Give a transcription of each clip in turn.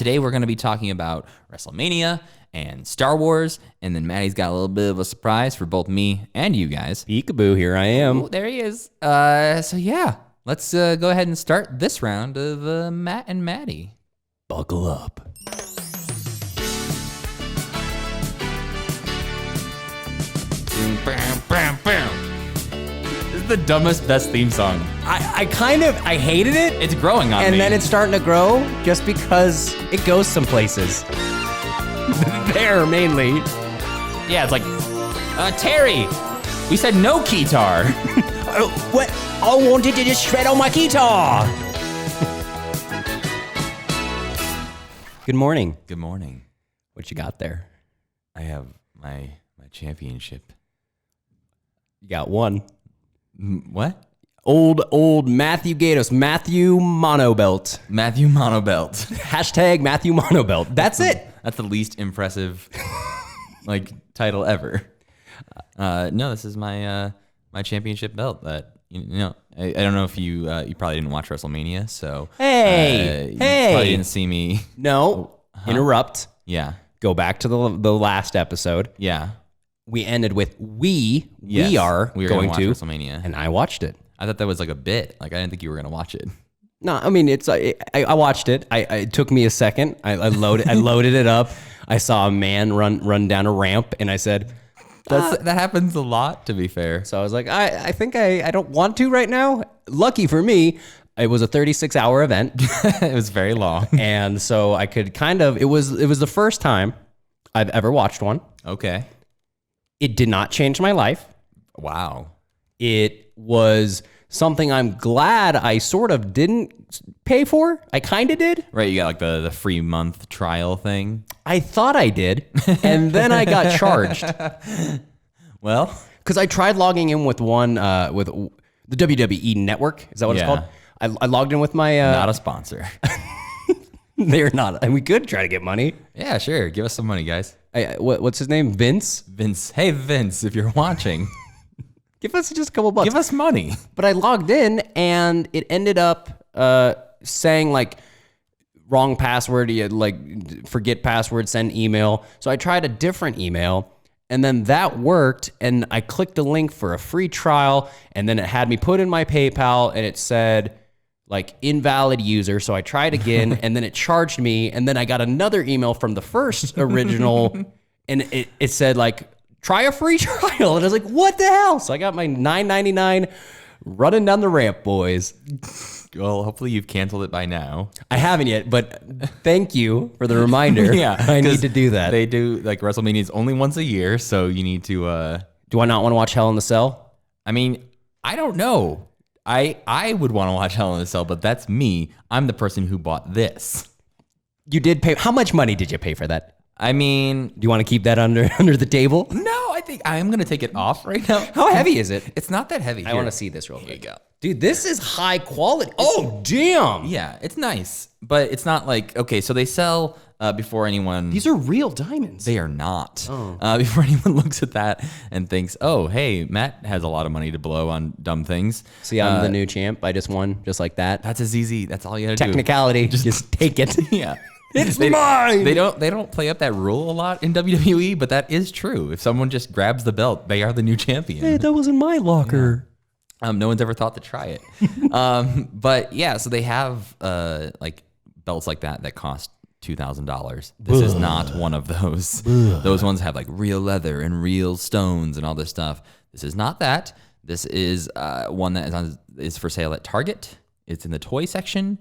Today we're going to be talking about WrestleMania and Star Wars, and then Matty's got a little bit of a surprise for both me and you guys. Peekaboo, here I am. Oh, there he is. So yeah, let's go ahead and start this round of Matt and Matty. Buckle up. This is the dumbest, best theme song. I hated it. It's growing on me. And then it's starting to grow just because it goes some places. There, mainly. Yeah, it's like, Terry, we said no keytar. What? I wanted to just shred on my guitar. Good morning. Good morning. What you got there? I have my championship. You got one. What? Old Matthew Gatos. Matthew Monobelt. Matthew Monobelt. Hashtag Matthew Monobelt. That's it. That's the least impressive title ever. No, this is my my championship belt. That I don't know if you probably didn't watch WrestleMania, so Hey, you probably didn't see me. No, interrupt. Yeah, Go back to the last episode. yeah. We ended with we Yes, are going going to to watch WrestleMania, and I watched it. I thought that was like a bit. Like I didn't think you were gonna watch it. No, I mean it's. I watched it. It took me a second. I loaded it up. I saw a man run down a ramp, and I said, That happens a lot, to be fair. so I was like, I think I don't want to right now. Lucky for me, it was a 36-hour event, It was very long. and so I could kind of. It was the first time I've ever watched one. Okay. It did not change my life. Wow. It was something I'm glad I sort of didn't pay for. I kind of did. Right, you got like the free month trial thing. I thought I did, and then I got charged. Well, Because I tried logging in with one, with the WWE Network. Is that what it's Yeah. called? I logged in with my... not a sponsor. They're not. And we could try to get money. Yeah, sure. Give us some money, guys. What's his name? Vince? Vince. Hey, Vince, if you're watching, Give us just a couple bucks. give us money. But I logged in, and it ended up saying, wrong password, forget password, send email. So I tried a different email, and then that worked, and I clicked the link for a free trial, and then it had me put in my PayPal, and it said, invalid user. So I tried again, and then it charged me, and then I got another email from the first original, and it said, try a free trial. And I was like, what the hell? So I got my $9.99 running down the ramp, boys. Well, hopefully you've canceled it by now. I haven't yet, but thank you for the reminder. Yeah, I need to do that. They do WrestleMania is only once a year, so you need to. Do I not want to watch Hell in the Cell? I mean, I don't know. I would want to watch Hell in a Cell, but that's me. I'm the person who bought this. You did pay. How much money did you pay for that? I mean, Do you want to keep that under the table? no, I think I'm gonna take it off right now. How heavy is it? It's not that heavy. I want to see this real quick. Here you go. Dude, this is high quality. Oh, damn. Yeah, it's nice, but it's not okay. So they sell before anyone. These are real diamonds. They are not. Before anyone looks at that and thinks, "Oh, hey, Matt has a lot of money to blow on dumb things." See, I'm the new champ. I just won just like that. That's as easy. That's all you gotta do. Technicality. Just take it. Yeah. It's mine. They don't play up that rule a lot in WWE, but that is true. If someone just grabs the belt, they are the new champion. Hey, that was in my locker. No one's ever thought to try it. But yeah, so they have belts like that cost $2,000. This is not one of those. Those ones have real leather and real stones and all this stuff. This is not that. This is one that is for sale at Target. It's in the toy section.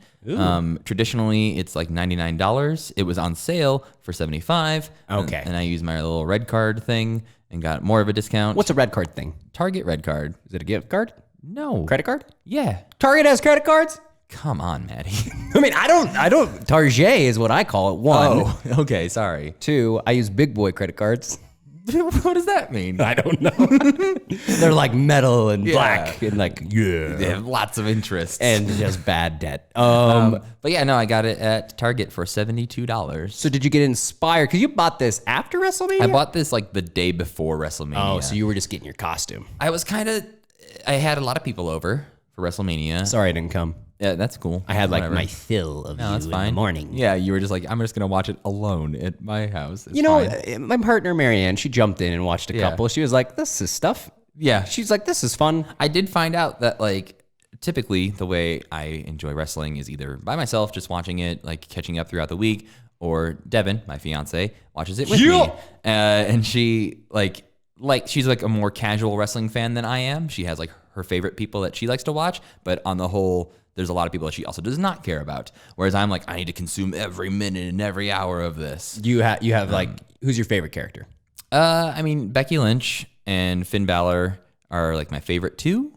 Traditionally, it's $99. It was on sale for $75. Okay. And I used my little red card thing and got more of a discount. What's a red card thing? Target red card? Is it a gift card? No. Credit card? Yeah. Target has credit cards? Come on, Matty. I mean, I don't. Target is what I call it. One. Oh, okay. Sorry. Two, I use big boy credit cards. What does that mean? I don't know. They're metal and Yeah. black and They have lots of interest. and just bad debt. But yeah, no, I got it at Target for $72. So did you get inspired? Because you bought this after WrestleMania? I bought this the day before WrestleMania. Oh, so you were just getting your costume. I was I had a lot of people over for WrestleMania. Sorry I didn't come. Yeah, that's cool. I had like Whatever. my fill of No, you that's in fine. the morning. Yeah, you were just like, I'm just gonna watch it alone at my house. It's You know, fine. my partner Marianne, she jumped in and watched a couple. She was like, "This is stuff." Yeah, She's like, "This is fun." I did find out that like typically the way I enjoy wrestling is either by myself, just watching it, like catching up throughout the week, or Devin, my fiance, watches it with me, and she like she's like a more casual wrestling fan than I am. She has like her favorite people that she likes to watch, but on the whole, there's a lot of people that she also does not care about. Whereas I'm like, I need to consume every minute and every hour of this. You have like, who's your favorite character? I mean, Becky Lynch and Finn Balor are like my favorite two.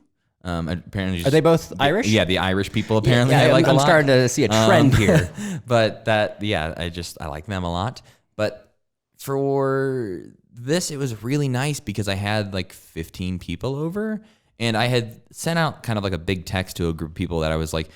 Apparently, Are they both Irish? Yeah, the Irish people apparently I like I'm a lot. starting to see a trend here. But I like them a lot. But for this, it was really nice because I had like 15 people over, and I had sent out kind of like a big text to a group of people that I was like,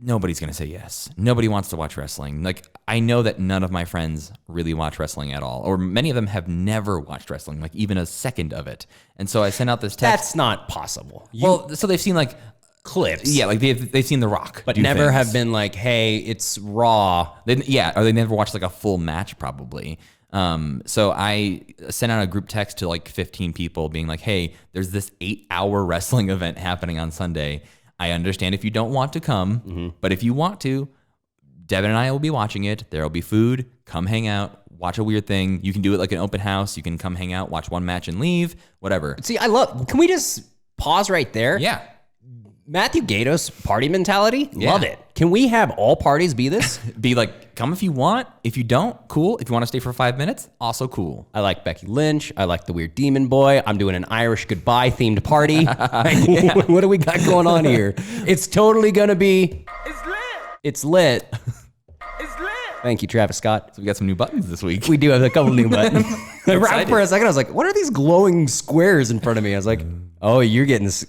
nobody's going to say yes. Nobody wants to watch wrestling. Like, I know that none of my friends really watch wrestling at all, or many of them have never watched wrestling, like even a second of it. And so I sent out this text. That's not possible. So they've seen like Clips. yeah, like they've seen The Rock, But do never things. have been like, hey, it's Raw. Or they never watched like a full match probably. So I sent out a group text to like 15 people being like, hey, there's this 8-hour wrestling event happening on Sunday. I understand if you don't want to come, but if you want to, Devin and I will be watching it. There will be food. Come hang out. Watch a weird thing. You can do it like an open house. You can come hang out, watch one match and leave, whatever. See, can we just pause right there? Yeah. Matthew Gatos party mentality. Love it. Can we have all parties be this? Be like, come if you want. If you don't, cool. If you want to stay for 5 minutes, also cool. I like Becky Lynch. I like the Weird Demon Boy. I'm doing an Irish goodbye themed party. What do we got going on here? It's totally going to be... It's lit. It's lit. It's lit. Thank you, Travis Scott. So we got some new buttons this week. We do have a couple new buttons. Right for a second, I was like, what are these glowing squares in front of me? I was like, oh, you're getting this.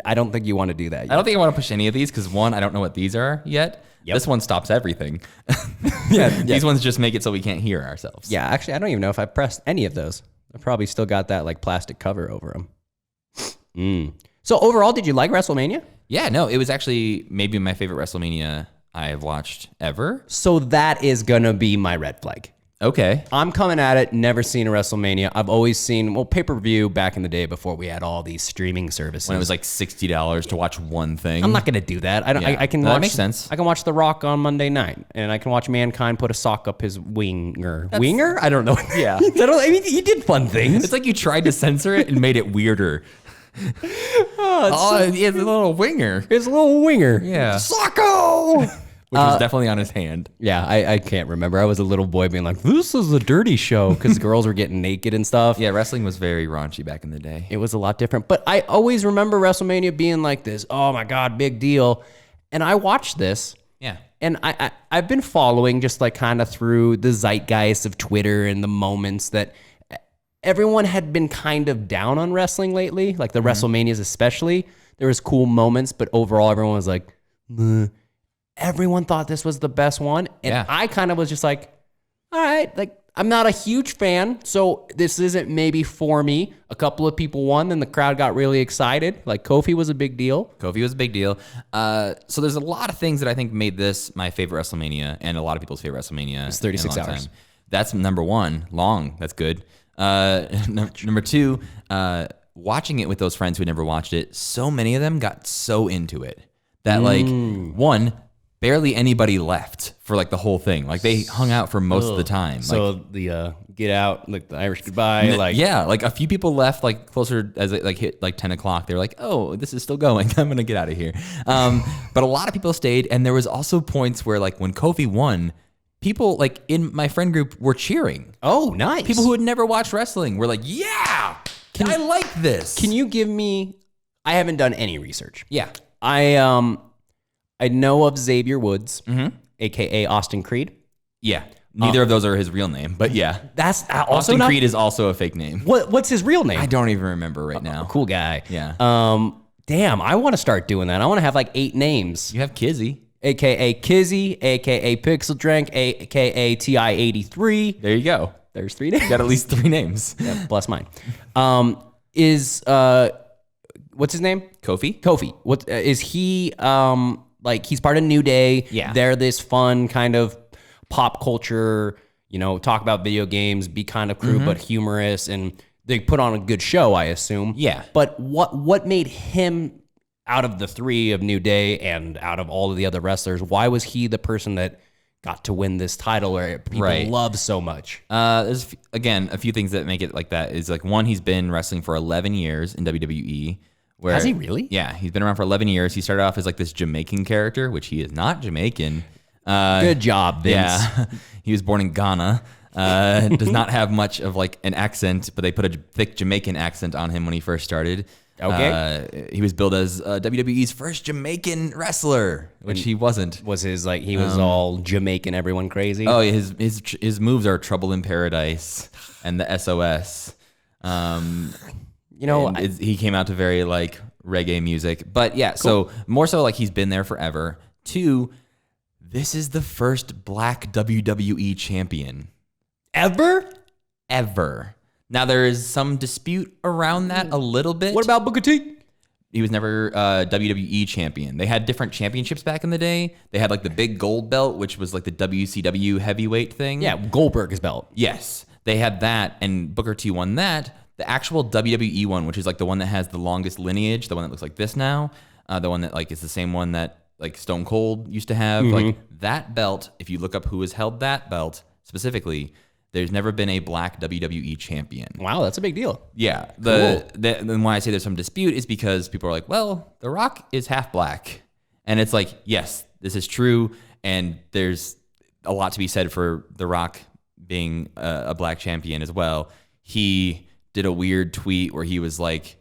I don't think you want to do that. I don't think I want to push any of these because one, I don't know what these are yet. Yep. This one stops everything. Yeah. These ones just make it so we can't hear ourselves. Yeah, actually, I don't even know if I pressed any of those. I probably still got that like plastic cover over them. So overall, did you like WrestleMania? Yeah, no, it was actually maybe my favorite WrestleMania I have watched ever. So that is going to be my red flag. Okay. I'm coming at it, never seen a WrestleMania. I've always seen, pay-per-view back in the day before we had all these streaming services. When it was like $60 to watch one thing. I'm not going to do that. I don't. Yeah. I can No, watch. that makes sense. I can watch The Rock on Monday night, and I can watch Mankind put a sock up his winger. Winger? I don't know. Yeah. I mean, he did fun things. It's like you tried to censor it and made it weirder. It's a little winger. His little winger. Yeah. Socko! Which was definitely on his hand. Yeah, I can't remember. I was a little boy being like, this is a dirty show, because girls were getting naked and stuff. Yeah, wrestling was very raunchy back in the day. It was a lot different. But I always remember WrestleMania being like this, oh my God, big deal. And I watched this. Yeah. And I've been following just like kind of through the zeitgeist of Twitter and the moments that everyone had been kind of down on wrestling lately, like the WrestleManias especially. There was cool moments, but overall everyone was like, meh. Everyone thought this was the best one. And Yeah. I kind of was just like, all right, like I'm not a huge fan, so this isn't maybe for me. A couple of people won, and the crowd got really excited. Like Kofi was a big deal. Kofi was a big deal. So there's a lot of things that I think made this my favorite WrestleMania and a lot of people's favorite WrestleMania. It's 36 in a long hours. time. That's number one. Long. That's good. Number two, watching it with those friends who had never watched it, so many of them got so into it that like one, barely anybody left for like the whole thing. Like they hung out for most of the time. So like, the get out, like the Irish goodbye, like yeah, like a few people left like closer as it like hit like 10 o'clock. They were like, oh, this is still going. I'm going to get out of here. But a lot of people stayed. And there was also points where like when Kofi won, people like in my friend group were cheering. oh, nice. People who had never watched wrestling were like, yeah, I like this. Can you give me? I haven't done any research. Yeah. I know of Xavier Woods, aka Austin Creed. Yeah. Neither of those are his real name, but yeah. That's also Austin not. Creed is also a fake name. What's his real name? I don't even remember right now. Cool guy. Yeah. Damn, I want to start doing that. I want to have like 8 names. You have Kizzy. AKA Kizzy, AKA Pixel Drink, AKA TI-83. There you go. There's 3 names. You got at least 3 names. Yeah, plus mine. what's his name? Kofi? Kofi. What is he? Like he's part of New Day. Yeah. They're this fun kind of pop culture, talk about video games, be kind of crew, but humorous, and they put on a good show, I assume. Yeah. But what made him, out of the three of New Day and out of all of the other wrestlers, why was he the person that got to win this title where people love so much? There's, again, a few things that make it like that is like, one, he's been wrestling for 11 years in WWE. Where, Has he really? Yeah, he's been around for 11 years. He started off as like this Jamaican character, which he is not Jamaican. Good job, Vince. Yeah, he was born in Ghana. Does not have much of like an accent, but they put a thick Jamaican accent on him when he first started. Okay. He was billed as WWE's first Jamaican wrestler, which he wasn't. Was his like he was all Jamaican, everyone crazy? Oh, his moves are Trouble in Paradise and the SOS. He came out to very like reggae music, but yeah. Cool. So more so like he's been there forever. 2, this is the first black WWE champion Ever. Now there is some dispute around that a little bit. What about Booker T? He was never WWE champion. They had different championships back in the day. They had like the big gold belt, which was like the WCW heavyweight thing. Yeah, Goldberg's belt. Yes, they had that, and Booker T won that. The actual WWE one, which is like the one that has the longest lineage, the one that looks like this now, the one that like is the same one that like Stone Cold used to have, like that belt. If you look up who has held that belt specifically, there's never been a black WWE champion. Wow, that's a big deal. Yeah. Cool. Then why I say there's some dispute is because people are like, well, The Rock is half black. And it's like, yes, this is true. And there's a lot to be said for The Rock being a black champion as well. He did a weird tweet where he was like,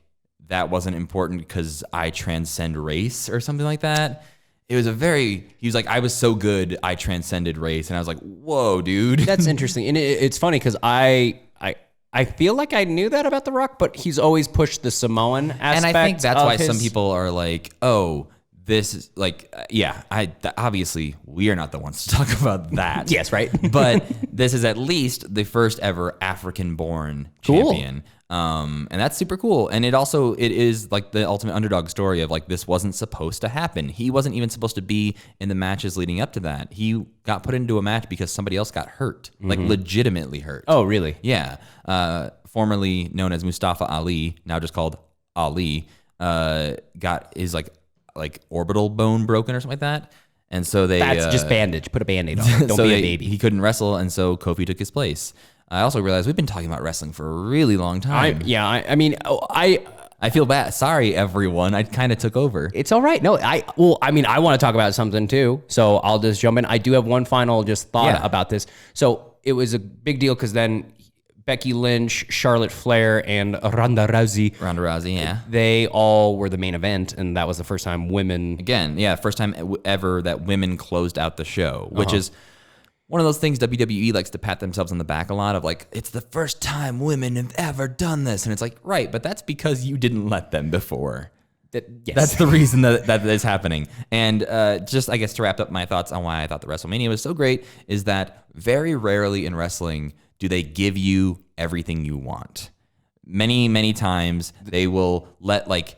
that wasn't important because I transcend race or something like that. It was he was like, I was so good, I transcended race. And I was like, whoa, dude. That's interesting. And it's funny because I feel like I knew that about The Rock, but he's always pushed the Samoan aspect. And I think that's why some people are like, oh, this is like, obviously we are not the ones to talk about that. Yes, right. But this is at least the first ever African-born champion. And that's super cool. And it is like the ultimate underdog story of like, this wasn't supposed to happen. He wasn't even supposed to be in the matches leading up to that. He got put into a match because somebody else got hurt, like legitimately hurt. Oh, really? Yeah. Formerly known as Mustafa Ali, now just called Ali, got his like orbital bone broken or something like that. And so that's just bandage. Put a Band-Aid on it. Don't be a baby. He couldn't wrestle, and so Kofi took his place. I also realized we've been talking about wrestling for a really long time. I feel bad. Sorry, everyone. I kind of took over. It's all right. No, I want to talk about something too. So I'll just jump in. I do have one final just thought about this. So it was a big deal because then Becky Lynch, Charlotte Flair, and Ronda Rousey. Yeah. They all were the main event, and that was the first time women... Again, yeah, first time ever that women closed out the show, which is one of those things WWE likes to pat themselves on the back a lot of, like, it's the first time women have ever done this. And it's like, right, but that's because you didn't let them before. Yes. That's the reason that is happening. And just, I guess, to wrap up my thoughts on why I thought the WrestleMania was so great is that very rarely in wrestling do they give you everything you want. Many, many times they will let, like,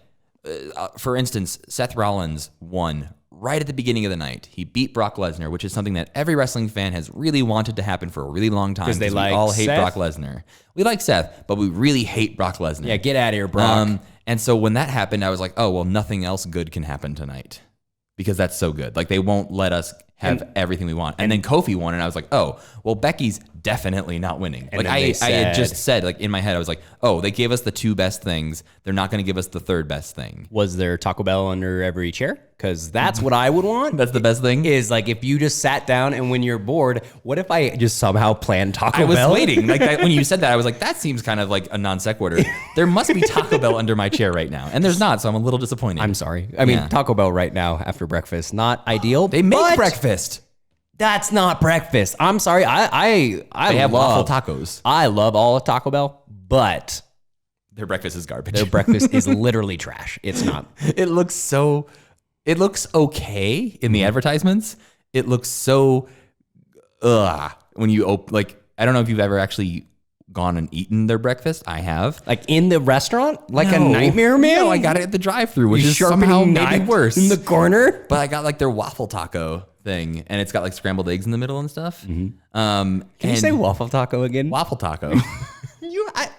for instance, Seth Rollins won right at the beginning of the night. He beat Brock Lesnar, which is something that every wrestling fan has really wanted to happen for a really long time. Because we all hate Seth? Brock Lesnar. We like Seth, but we really hate Brock Lesnar. Yeah, get out of here, Brock. And so when that happened, I was like, oh, well, nothing else good can happen tonight because that's so good. Like, they won't let us have everything we want. And then Kofi won, and I was like, oh, well, Becky's definitely not winning. And like, I had just said, like, in my head, I was like, oh, they gave us the 2 best things. They're not going to give us the 3rd best thing. Was there Taco Bell under every chair? Because that's what I would want. That's the best thing? Is, like, if you just sat down and when you're bored, what if I just somehow planned Taco Bell? I was waiting. Like, when you said that, I was like, that seems kind of like a non sequitur. There must be Taco Bell under my chair right now. And there's not, so I'm a little disappointed. I'm sorry. I mean, Taco Bell right now after breakfast, not ideal. They make breakfast. That's not breakfast. I'm sorry. They have waffle tacos. I love all of Taco Bell, but their breakfast is garbage. Their breakfast is literally trash. It's not. It looks okay in the advertisements. It looks so when you like, I don't know if you've ever actually gone and eaten their breakfast. I have. Like in the restaurant? Like a No. nightmare meal? No, I got it at the drive-thru, which You is somehow sharpening maybe knife worse. in the corner? But I got like their waffle taco thing, and it's got like scrambled eggs in the middle and stuff. Can you say waffle taco again? waffle taco?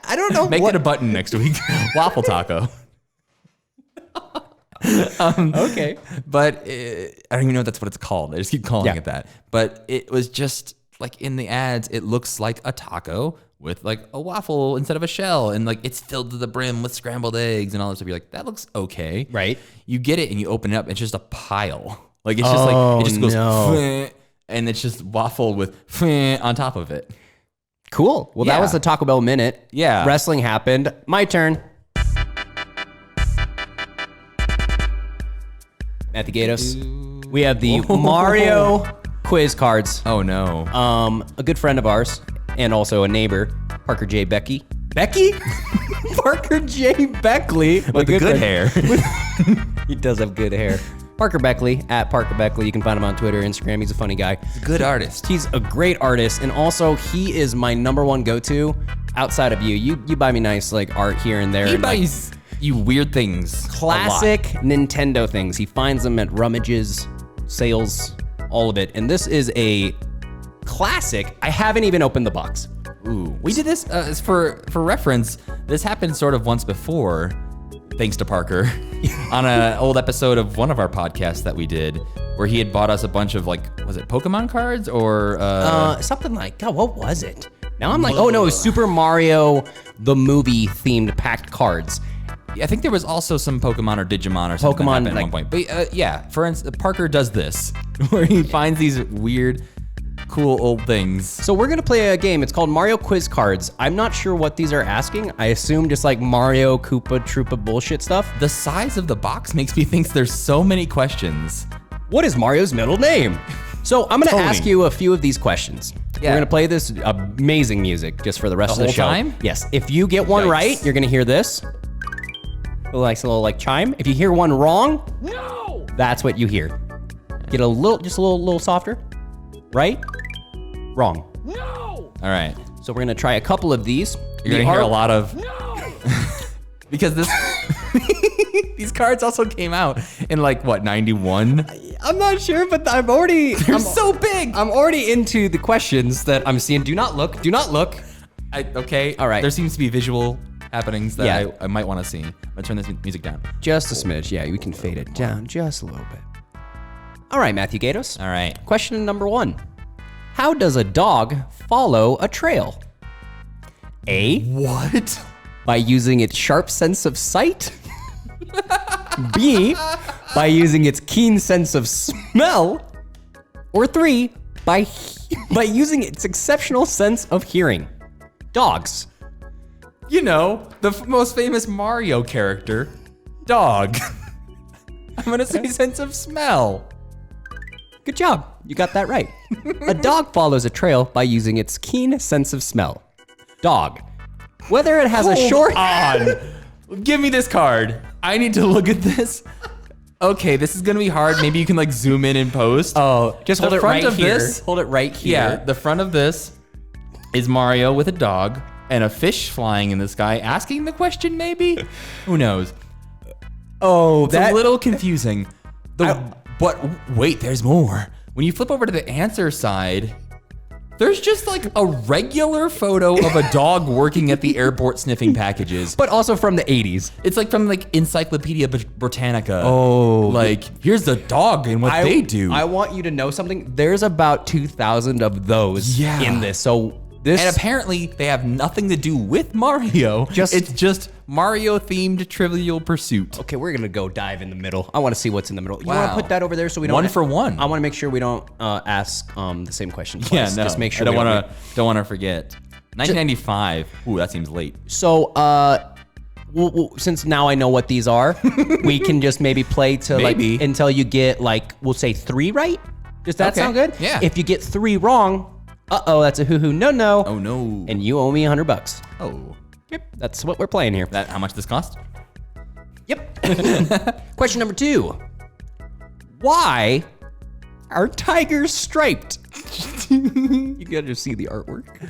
I don't know. Make it a button next week. Waffle taco. Okay. But I don't even know if that's what it's called. I just keep calling it that. But it was just like in the ads, it looks like a taco with like a waffle instead of a shell. And like it's filled to the brim with scrambled eggs and all this stuff. You're like, that looks okay. Right. You get it and you open it up. It's just a pile. Like it's just like, it just goes, and it's just waffle with on top of it. Cool. Well, that Yeah. was the Taco Bell minute. Yeah. Wrestling happened. My turn. At the Gatos, we have the Mario quiz cards. Oh no. A good friend of ours and also a neighbor, Parker J. Becky. Becky? Parker J. Beckley. With the good hair. He does have good hair. Parker Beckley, at Parker Beckley. You can find him on Twitter, Instagram. He's a funny guy. Good artist. He's a great artist, and also he is my number one go-to outside of you. You buy me nice like art here and there. He and, like, buys you weird things. classic Nintendo things. He finds them at rummages, sales, all of it. And this is a classic. I haven't even opened the box. Ooh. We did this for reference. This happened sort of once before, thanks to Parker, on an old episode of one of our podcasts that we did, where he had bought us a bunch of like, was it Pokemon cards or Something like, God, what was it? Now I'm like, oh no, it was Super Mario the movie themed packed cards. I think there was also some Pokemon or Digimon or something Pokemon, that happened at like- one point. But yeah, for instance, Parker does this, where he finds these weird, cool old things. So we're gonna play a game. It's called Mario Quiz Cards. I'm not sure what these are asking. I assume just like Mario Koopa Troopa bullshit stuff. The size of the box makes me think there's so many questions. What is Mario's middle name? So I'm gonna Tony. ask you a few of these questions. Yeah. We're gonna play this amazing music just for the rest The of the whole show. time? Yes. If you get one Yikes. right, you're gonna hear this. A little like chime. If you hear one wrong, No! that's what you hear. Get a little softer. Right? Wrong. No! All right. So we're gonna try a couple of these. You're gonna hear a lot of because this these cards also came out in like what 91. I'm not sure, but I'm already. They're so big. I'm already into the questions that I'm seeing. Do not look. Do not look. Okay. All right. There seems to be visual happenings that Yeah. I might want to see. I'm gonna turn this music down. Just a smidge. Yeah, we can fade it down just a little bit. All right, Matthew Gatos. All right. Question number 1. How does a dog follow a trail? A, What? by using its sharp sense of sight. B, by using its keen sense of smell. Or 3, by using its exceptional sense of hearing. Dogs. You know, the most famous Mario character, dog. I'm gonna say sense of smell. Good job. You got that right. A dog follows a trail by using its keen sense of smell. Dog. Whether it has a short... on. Give me this card. I need to look at this. Okay, this is gonna be hard. Maybe you can like zoom in and post. Oh, just The hold it front right of here. this- Hold it right here. Yeah, the front of this is Mario with a dog and a fish flying in the sky, asking the question. Maybe, who knows? Oh, It's a little confusing. But wait, there's more. When you flip over to the answer side, there's just like a regular photo of a dog working at the airport sniffing packages. But also from the 80s. It's like from like Encyclopedia Britannica. Oh. Like, here's the dog and what they do. I want you to know something. There's about 2,000 of those Yeah. in this. So this... And apparently they have nothing to do with Mario. It's just Mario themed Trivial Pursuit. Okay, we're gonna go dive in the middle. I want to see what's in the middle. You want Wow. to put that over there so we don't... One for one. I want to make sure we don't ask the same question twice. Yeah, no. Just make sure I don't we want to forget. 1995. Ooh, that seems late. So, since now I know what these are, we can just maybe play to Maybe. like until you get like, we'll say 3 right. Does that Okay, sound good? yeah. If you get 3 wrong, that's a hoo-hoo no. Oh no. And you owe me $100. oh. Yep, that's what we're playing here. That how much this cost? Yep. Question number 2. Why are tigers striped? You gotta see the artwork.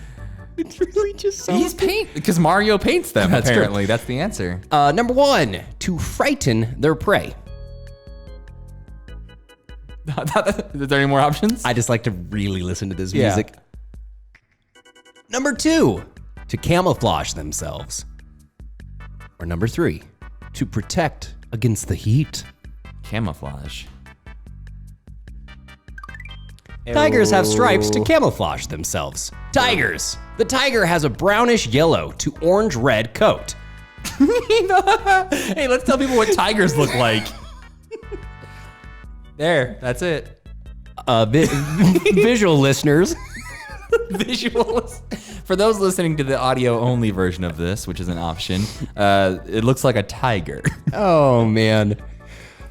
It's really just so. He's paint because Mario paints them. That's true. Apparently, that's the answer. Number 1, to frighten their prey. Is there any more options? I just like to really listen to this music. Number 2, to camouflage themselves. Or number 3, to protect against the heat. Camouflage. Tigers have stripes to camouflage themselves. Tigers. The tiger has a brownish yellow to orange red coat. Hey, let's tell people what tigers look like. There, that's it. Visual listeners. Visuals. For those listening to the audio-only version of this, which is an option, it looks like a tiger. Oh, man.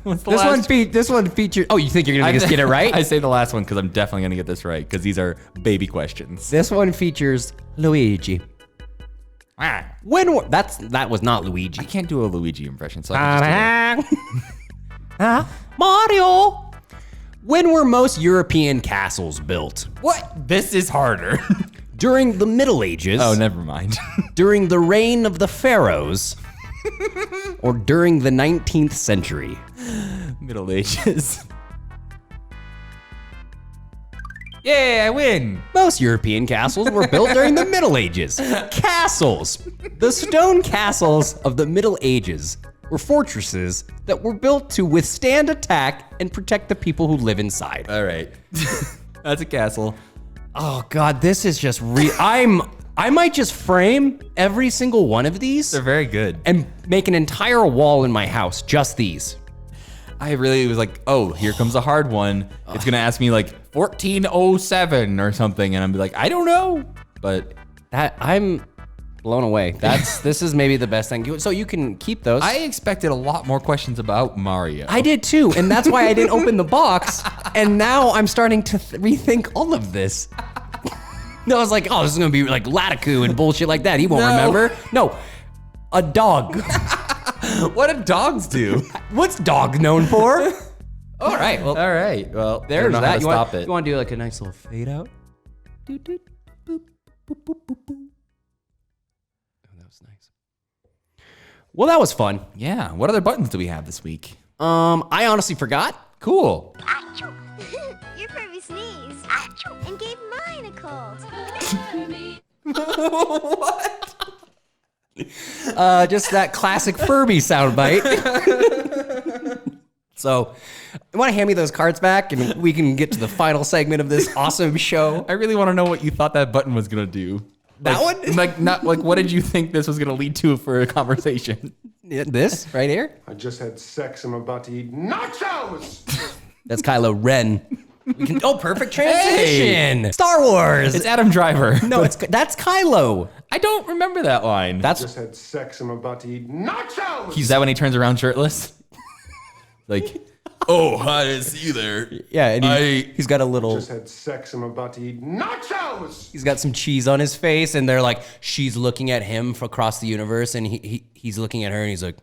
This one featured. Oh, you think you're gonna just get it right? I say the last one because I'm definitely gonna get this right because these are baby questions. This one features Luigi. Ah. That was not Luigi. I can't do a Luigi impression, so I can just Mario. When were most European castles built? What? This is harder. During the Middle Ages. Oh, never mind. During the reign of the pharaohs. Or during the 19th century. Middle Ages. Yay, I win. Most European castles were built during the Middle Ages. Castles. The stone castles of the Middle Ages were fortresses that were built to withstand attack and protect the people who live inside. All right. That's a castle. Oh God, this is just I might just frame every single one of these. They're very good. And make an entire wall in my house, just these. I really was like, oh, here comes a hard one. It's gonna ask me like 1407 or something, and I'm be like, I don't know. But I'm blown away. This is maybe the best thing. So you can keep those. I expected a lot more questions about Mario. I did too, and that's why I didn't open the box. And now I'm starting to rethink all of this. No, I was like, oh, this is gonna be like Latiku and bullshit like that. He won't remember. No, a dog. What do dogs do? What's dog known for? All right. Well, There's that. You want it. You want to do like a nice little fade out? Doot, doot, boop, boop, boop, boop, boop. Oh, that was nice. Well, that was fun. Yeah. What other buttons do we have this week? I honestly forgot. Cool. Achoo! Your Furby sneezed. Achoo! And gave mine a cold. What? Just that classic Furby soundbite. So, you want to hand me those cards back, and we can get to the final segment of this awesome show. I really want to know what you thought that button was gonna do. That one? What did you think this was gonna lead to for a conversation? This right here. I just had sex. I'm about to eat nachos. That's Kylo Ren. We can perfect transition. Star Wars. It's Adam Driver. No, that's Kylo. I don't remember that line. That's Just had sex. I'm about to eat nachos. Is that when he turns around shirtless? Like, oh, I didn't see you there. yeah, and he's got a little. Just had sex. I'm about to eat nachos. He's got some cheese on his face, and they're like, she's looking at him from across the universe, and he's looking at her, and he's like,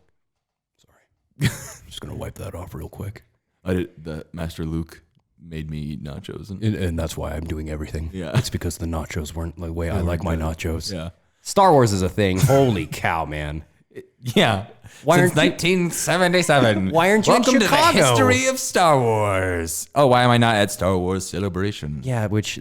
sorry, I'm just gonna wipe that off real quick. The Master Luke made me eat nachos, And that's why I'm doing everything. Yeah. It's because the nachos weren't the way I like my nachos. yeah. Star Wars is a thing. Holy cow, man. Yeah. Why Since aren't 1977. Why aren't you Welcome in to Chicago? the history of Star Wars. Oh, why am I not at Star Wars Celebration? Yeah, which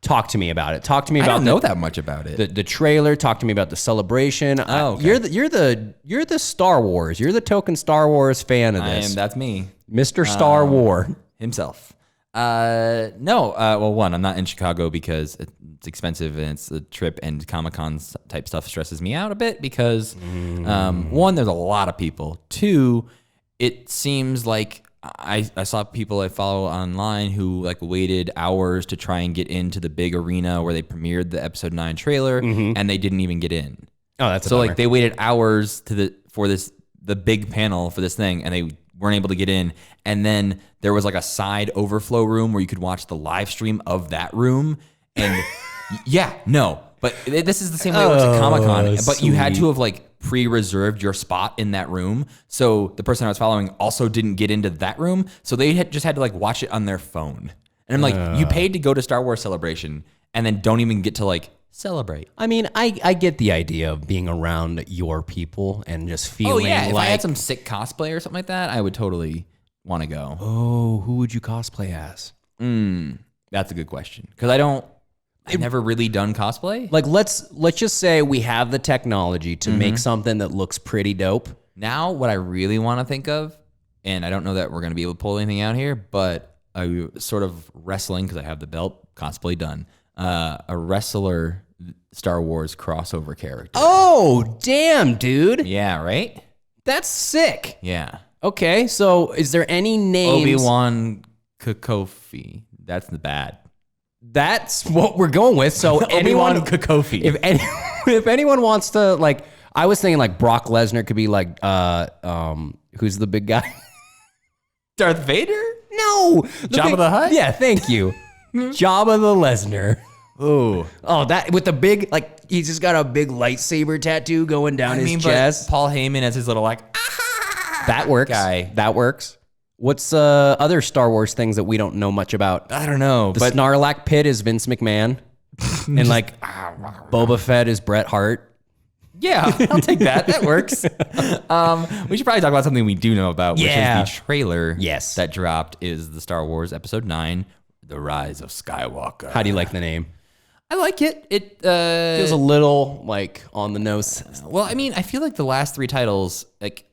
talk to me about it. Talk to me about I don't know that much about it. the trailer. Talk to me about the celebration. Oh, okay. You're the Star Wars. You're the token Star Wars fan of this. That's me. Mr. Star War. Himself. No. Well, one, I'm not in Chicago because it's expensive and it's a trip, and Comic-Con type stuff stresses me out a bit because, one, there's a lot of people. Two, it seems like I saw people I follow online who like waited hours to try and get into the big arena where they premiered the Episode 9 trailer, and they didn't even get in. Oh, that's so like they waited hours for the big panel for this thing, and they weren't able to get in. And then there was like a side overflow room where you could watch the live stream of that room. And but this is the same way it was at Comic-Con. But you had to have like pre-reserved your spot in that room. So the person I was following also didn't get into that room. So they just had to like watch it on their phone. And I'm like, you paid to go to Star Wars Celebration and then don't even get to like celebrate. I mean, I get the idea of being around your people and just Oh feeling yeah, if like, I had some sick cosplay or something like that, I would totally want to go. oh, who would you cosplay as? That's a good question because I've never really done cosplay. Like, let's just say we have the technology to make something that looks pretty dope. Now, what I really want to think of, and I don't know that we're going to be able to pull anything out here, but a sort of wrestling, because I have the belt, cosplay done, a wrestler Star Wars crossover character. Oh, damn, dude. Yeah, right? That's sick. Yeah. Okay, so is there any names? Obi-Wan Kokofi. That's the bad. That's what we're going with. So anyone, Obi-Wan Kokofi. if anyone wants to, like, I was thinking like Brock Lesnar could be like, who's the big guy? Darth Vader? No, Jabba the Hutt? Yeah, thank you, Jabba the Lesnar. Oh, that with the big, like, he's just got a big lightsaber tattoo going down his chest. But Paul Heyman has his little like That works. guy. That works. What's other Star Wars things that we don't know much about? I don't know, The but Snarlack Pit is Vince McMahon, and like Boba Fett is Bret Hart. yeah, I'll take that. That works. We should probably talk about something we do know about, which Yeah. is the trailer. Yes. that dropped is the Star Wars Episode 9, The Rise of Skywalker. How do you like the name? I like it. It Feels a little like on the nose. well, I mean, I feel like the last three titles, like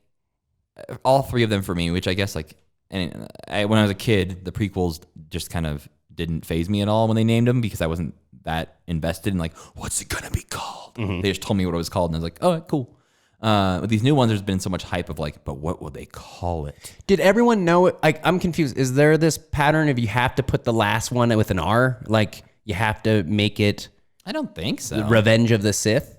all three of them for me, which I guess like, and when I was a kid, the prequels just kind of didn't faze me at all when they named them because I wasn't that invested in like, what's it gonna be called? They just told me what it was called, and I was like, oh, cool. With these new ones, there's been so much hype of like, but what will they call it? Did everyone know it? Like, I'm confused. Is there this pattern if you have to put the last one with an R? Like, you have to make it I don't think so. Revenge of the Sith?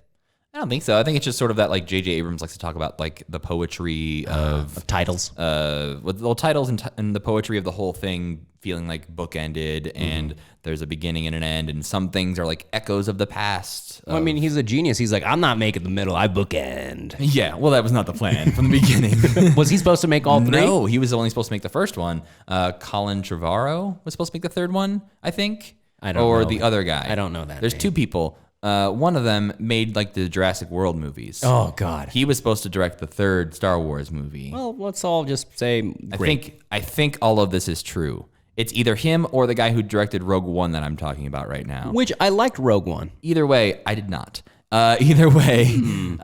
I don't think so. I think it's just sort of that like J.J. Abrams likes to talk about like the poetry of Titles. with the titles and the poetry of the whole thing feeling like bookended and there's a beginning and an end and some things are like echoes of the past. I mean, he's a genius. He's like, I'm not making the middle. I bookend. Yeah, well, that was not the plan from the beginning. Was he supposed to make all three? No, he was only supposed to make the first one. Colin Trevorrow was supposed to make the third one, I think. I don't or know. the other guy. I don't know that There's name. two people. One of them made like the Jurassic World movies. Oh, God. He was supposed to direct the third Star Wars movie. Well, let's all just say great. I think all of this is true. It's either him or the guy who directed Rogue One that I'm talking about right now. Which I liked Rogue One. Either way, I did not. Either way,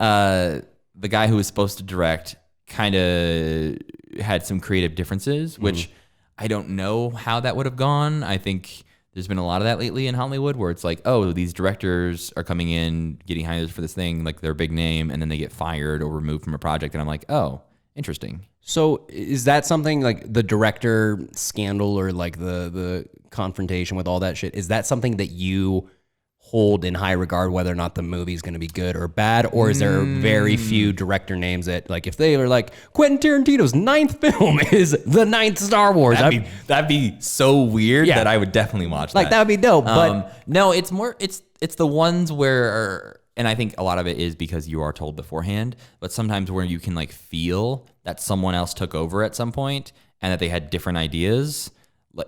the guy who was supposed to direct kind of had some creative differences, which I don't know how that would have gone. I think there's been a lot of that lately in Hollywood where it's like, oh, these directors are coming in, getting hired for this thing, like they're a big name, and then they get fired or removed from a project. And I'm like, oh, interesting. So is that something like the director scandal or like the confrontation with all that shit? Is that something that you hold in high regard, whether or not the movie's going to be good or bad? Or is there very few director names that, like, if they are like, Quentin Tarantino's 9th film is the 9th Star Wars. That'd be so weird Yeah. that I would definitely watch Like, that would be dope. But no, it's more, it's the ones where, and I think a lot of it is because you are told beforehand, but sometimes where you can like feel that someone else took over at some point and that they had different ideas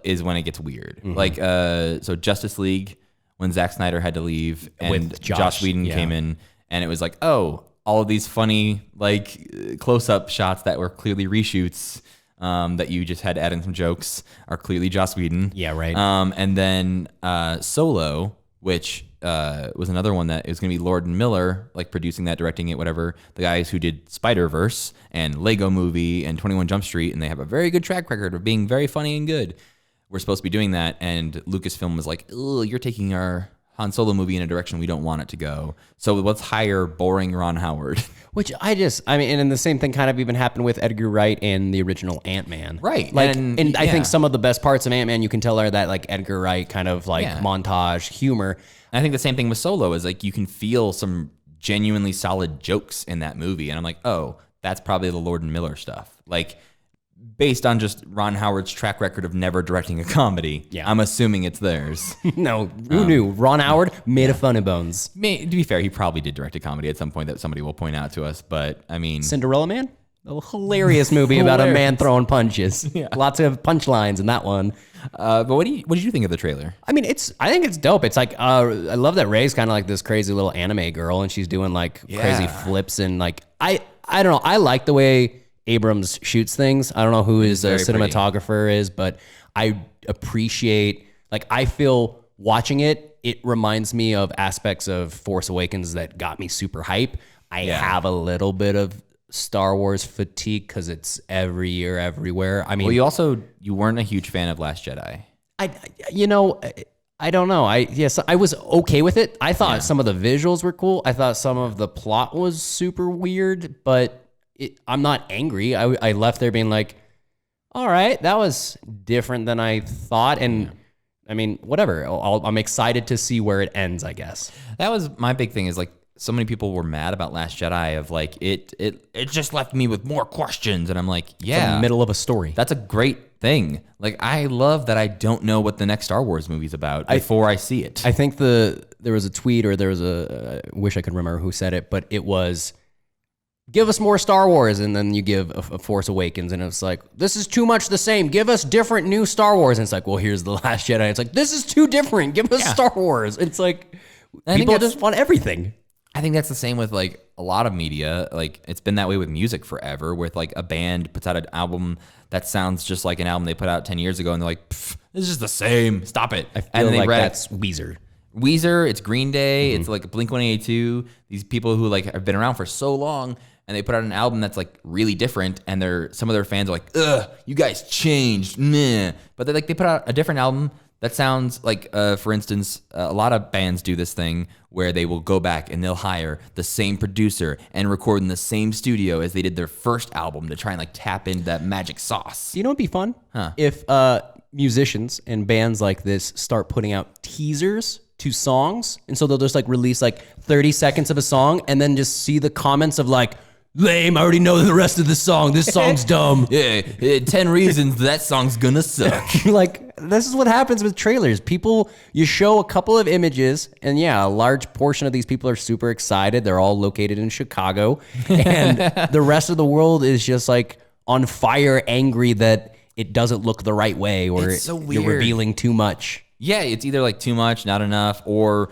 is when it gets weird. Like, so Justice League, when Zack Snyder had to leave and With Joss Whedon came in, and it was like, oh, all of these funny like close-up shots that were clearly reshoots that you just had to add in some jokes are clearly Joss Whedon. Yeah, right. And then Solo, which was another one that it was going to be Lord and Miller, like producing that, directing it, whatever. The guys who did Spider-Verse and Lego Movie and 21 Jump Street, and they have a very good track record of being very funny and good. We're supposed to be doing that, and Lucasfilm was like, "Ugh, you're taking our Han Solo movie in a direction we don't want it to go. So let's hire boring Ron Howard." which I mean, and the same thing kind of even happened with Edgar Wright and the original Ant-Man. Right. Like, And, and I yeah. think some of the best parts of Ant-Man you can tell are that like Edgar Wright kind of like Yeah. montage humor. And I think the same thing with Solo is like you can feel some genuinely solid jokes in that movie, and I'm like, oh, that's probably the Lord and Miller stuff. Like, based on just Ron Howard's track record of never directing a comedy, Yeah. I'm assuming it's theirs. No, who knew? Ron Howard made a Funny Bones. To be fair, he probably did direct a comedy at some point that somebody will point out to us. But I mean, Cinderella Man? A hilarious movie about a man throwing punches. Lots of punchlines in that one. But what did you think of the trailer? I mean, I think it's dope. It's like, I love that Rey's kind of like this crazy little anime girl, and she's doing like crazy flips and like, I don't know. I like the way Abrams shoots things. I don't know who his cinematographer is, but I appreciate, like, I feel watching it reminds me of aspects of Force Awakens that got me super hype. I have a little bit of Star Wars fatigue because it's every year, everywhere. I mean, well, you weren't a huge fan of Last Jedi. I don't know. I was okay with it. I thought some of the visuals were cool. I thought some of the plot was super weird, but I'm not angry. I left there being like, all right, that was different than I thought. And I mean, whatever. I'm excited to see where it ends, I guess. That was my big thing, is like, so many people were mad about Last Jedi of like, it just left me with more questions. And I'm like, yeah. It's the middle of a story. That's a great thing. Like, I love that I don't know what the next Star Wars movie's about before I see it. I think there was a tweet, or there was I wish I could remember who said it, but it was, give us more Star Wars, and then you give a Force Awakens, and it's like, this is too much the same. Give us different new Star Wars. And it's like, well, here's The Last Jedi. It's like, this is too different. Give us Star Wars. It's like, people just want everything. I think that's the same with like a lot of media. Like, it's been that way with music forever, with like a band puts out an album that sounds just like an album they put out 10 years ago, and they're like, this is just the same. Stop it. I feel like that's Weezer. It's Green Day, it's like Blink-182. These people who like have been around for so long, and they put out an album that's like really different, and some of their fans are like, ugh, you guys changed, meh. But they put out a different album that sounds like, for instance, a lot of bands do this thing where they will go back and they'll hire the same producer and record in the same studio as they did their first album to try and like tap into that magic sauce. You know what'd be fun? If musicians and bands like this start putting out teasers to songs, and so they'll just like release like 30 seconds of a song, and then just see the comments of like, lame, I already know the rest of the song. This song's dumb. 10 reasons that song's gonna suck. Like, this is what happens with trailers. People, you show a couple of images, and a large portion of these people are super excited. They're all located in Chicago. And the rest of the world is just like on fire, angry that it doesn't look the right way, or it's so you're weird. revealing too much. Yeah, it's either like too much, not enough, or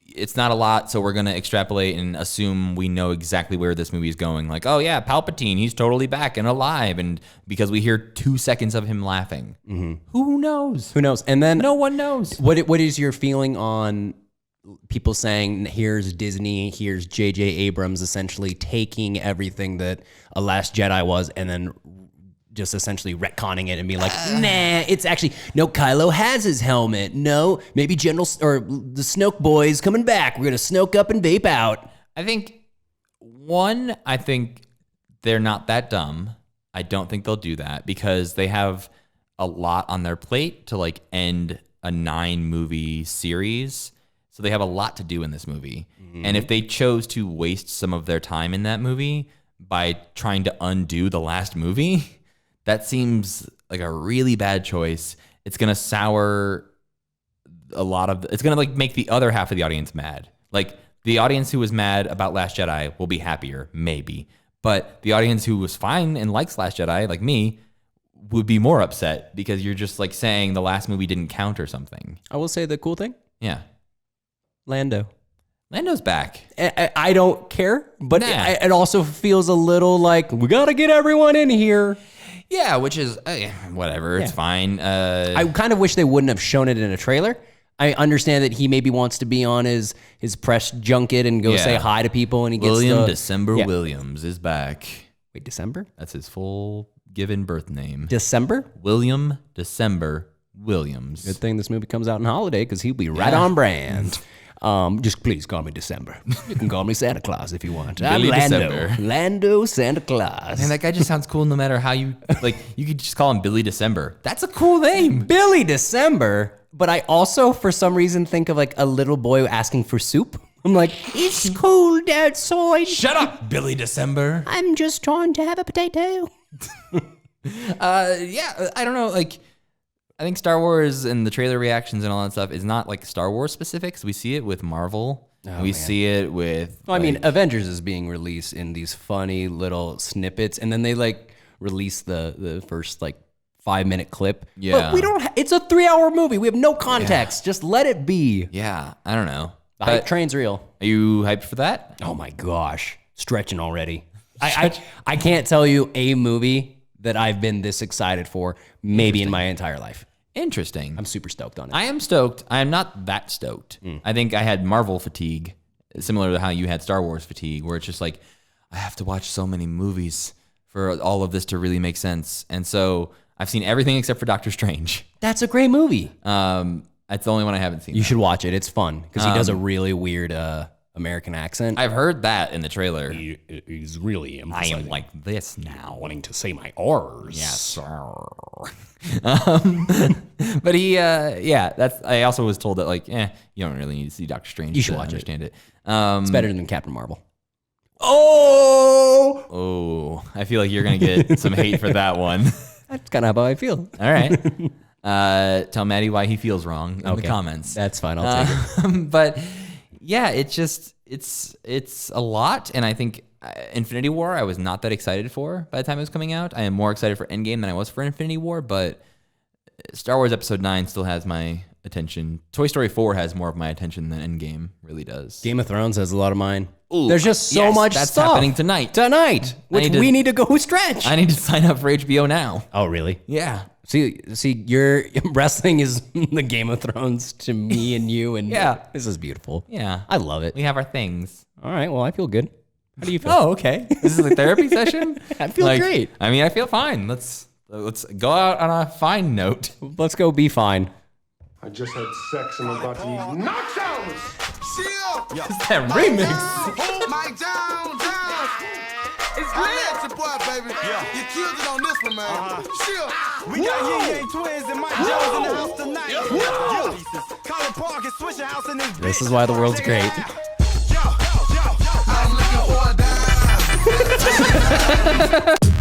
it's not a lot, so we're going to extrapolate and assume we know exactly where this movie is going. Like, oh yeah, Palpatine, he's totally back and alive, and because we hear 2 seconds of him laughing. Mm-hmm. Who knows? Who knows? And then no one knows. What is your feeling on people saying, here's Disney, here's J.J. Abrams essentially taking everything that A Last Jedi was, and then just essentially retconning it and being like, nah, it's actually, no, Kylo has his helmet. No, maybe the Snoke boys coming back. We're going to Snoke up and vape out. I think they're not that dumb. I don't think they'll do that because they have a lot on their plate to like end a 9-movie series. So they have a lot to do in this movie. Mm-hmm. And if they chose to waste some of their time in that movie by trying to undo the last movie, that seems like a really bad choice. It's going to sour it's going to like make the other half of the audience mad. Like, the audience who was mad about Last Jedi will be happier, maybe. But the audience who was fine and likes Last Jedi, like me, would be more upset because you're just like saying the last movie didn't count or something. I will say the cool thing. Yeah. Lando's back. I don't care, but it also feels a little like, we got to get everyone in here. Yeah, which is whatever. It's fine. I kind of wish they wouldn't have shown it in a trailer. I understand that he maybe wants to be on his press junket and go say hi to people, and he gets William December Williams is back. Wait, December? That's his full given birth name. December? William December Williams. Good thing this movie comes out on holiday because he'll be right on brand. Just please call me December. You can call me Santa Claus if you want. Billy Lando. December. Lando Santa Claus. And that guy just sounds cool no matter how you, like, you could just call him Billy December. That's a cool name. Billy December. But I also, for some reason, think of like a little boy asking for soup. I'm like, it's cold outside. Shut up, Billy December. I'm just trying to have a potato. I don't know, like, I think Star Wars and the trailer reactions and all that stuff is not like Star Wars specific. So we see it with Marvel we see it with. Well, I mean, Avengers is being released in these funny little snippets, and then they like release the first like 5-minute clip. Yeah. But we don't. It's a 3-hour movie. We have no context. Just let it be. Yeah, I don't know. The hype train's real. Are you hyped for that? Oh my gosh, stretching already. I can't tell you a movie that I've been this excited for maybe in my entire life. Interesting. I'm super stoked on it. I am stoked. I am not that stoked. I think I had Marvel fatigue, similar to how you had Star Wars fatigue, where it's just like, I have to watch so many movies for all of this to really make sense. And so I've seen everything except for Doctor Strange. That's a great movie. That's the only one I haven't seen. You should watch it. It's fun because he does a really weird American accent. I've heard that in the trailer. He's really I am like this now. wanting to say my R's. Yes, sir. But he, that's. I also was told that like, you don't really need to see Doctor Strange. You should to watch understand it. It's better than Captain Marvel. Oh, I feel like you're gonna get some hate for that one. That's kind of how I feel. All right. Tell Matty why he feels wrong in the comments. That's fine. I'll take it. But yeah, it's a lot, and I think Infinity War I was not that excited for by the time it was coming out. I am more excited for Endgame than I was for Infinity War, but Star Wars Episode 9 still has my attention. Toy Story 4 has more of my attention than Endgame really does. Game of Thrones has a lot of mine. Ooh, there's just so much that's stuff happening tonight. Which we need to go stretch. I need to sign up for HBO now. Oh, really? Yeah. See, your wrestling is the Game of Thrones to me and you, and Yeah. this is beautiful. Yeah. I love it. We have our things. All right, well, I feel good. How do you feel? Oh, okay. This is a therapy session? I feel great. I mean, I feel fine. Let's go out on a fine note. Let's go be fine. I just had sex and I'm about to eat nachos! It's that remix. Mike down. It's good. Your boy, baby. Yeah. You killed it on this one, man. Chill. We got Yin Yang Twins and Mike Jones in the house tonight. Colin Park and Swisher House in this bitch. This is why the world's great. I'm looking for a dime.